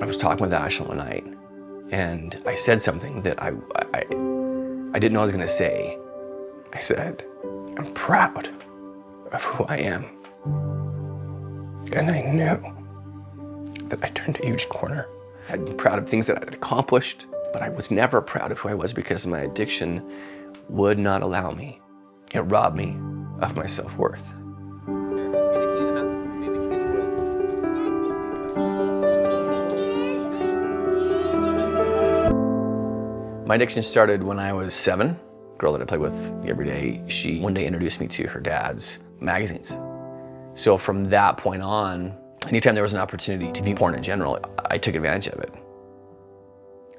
I was talking with Ashley one night, and I said something that I didn't know I was going to say. I said, I'm proud of who I am. And I knew that I turned a huge corner. I'd been proud of things that I'd accomplished, but I was never proud of who I was because my addiction would not allow me. It robbed me of my self-worth. My addiction started when I was 7. A girl that I played with every day, she one day introduced me to her dad's magazines. So from that point on, anytime there was an opportunity to view porn in general, I took advantage of it.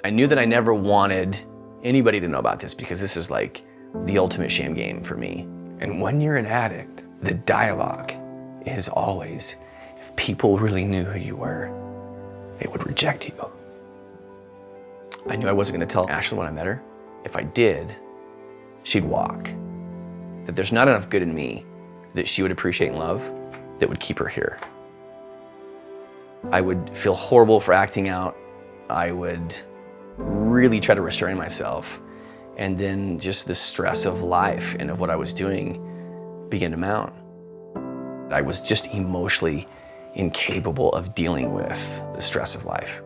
I knew that I never wanted anybody to know about this because this is like the ultimate shame game for me. And when you're an addict, the dialogue is always, if people really knew who you were, they would reject you. I knew I wasn't going to tell Ashley when I met her. If I did, she'd walk. That there's not enough good in me that she would appreciate and love that would keep her here. I would feel horrible for acting out. I would really try to restrain myself. And then just the stress of life and of what I was doing began to mount. I was just emotionally incapable of dealing with the stress of life.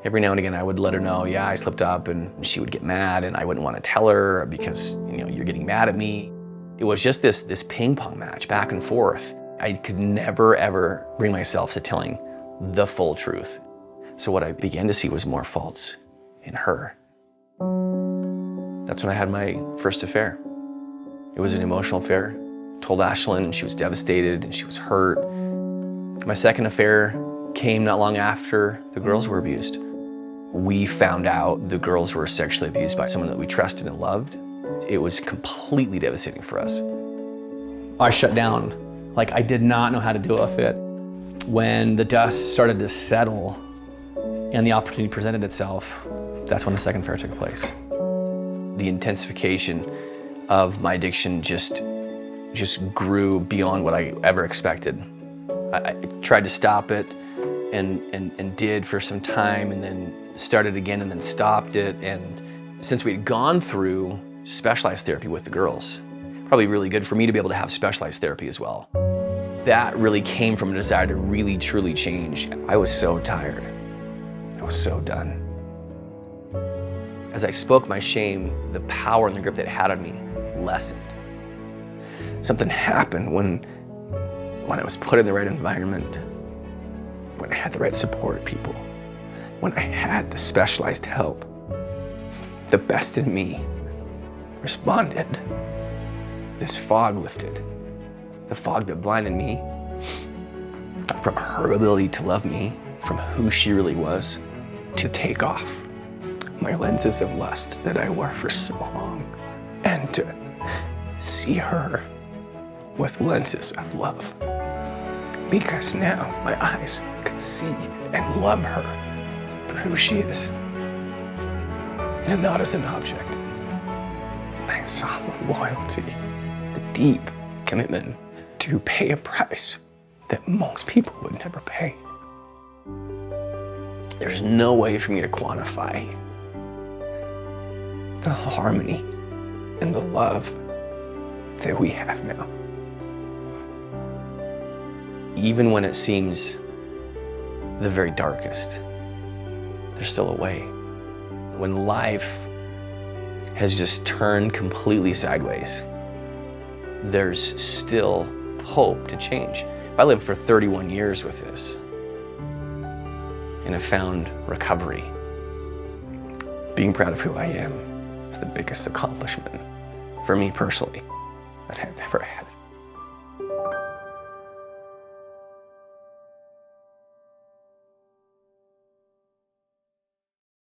Every now and again, I would let her know, yeah, I slipped up, and she would get mad, and I wouldn't want to tell her because, you're getting mad at me. It was just this ping pong match back and forth. I could never, ever bring myself to telling the full truth. So what I began to see was more faults in her. That's when I had my first affair. It was an emotional affair. Told Ashlyn, and she was devastated, and she was hurt. My second affair came not long after the girls were abused. We found out the girls were sexually abused by someone that we trusted and loved. It was completely devastating for us. I shut down. Like, I did not know how to deal with it. When the dust started to settle and the opportunity presented itself, that's when the second affair took place. The intensification of my addiction just grew beyond what I ever expected. I tried to stop it and did for some time, and then started again and then stopped it. And since we'd gone through specialized therapy with the girls, probably really good for me to be able to have specialized therapy as well. That really came from a desire to really, truly change. I was so tired. I was so done. As I spoke my shame, the power and the grip that it had on me lessened. Something happened when I was put in the right environment, when I had the right support people, when I had the specialized help. The best in me responded. This fog lifted. The fog that blinded me from her ability to love me, from who she really was, to take off my lenses of lust that I wore for so long, and to see her with lenses of love. Because now my eyes could see and love her for who she is, and not as an object. I saw the loyalty, the deep commitment to pay a price that most people would never pay. There's no way for me to quantify the harmony and the love that we have now. Even when it seems the very darkest, there's still a way. When life has just turned completely sideways, there's still hope to change. If I lived for 31 years with this and have found recovery, being proud of who I am is the biggest accomplishment for me personally that I've ever had.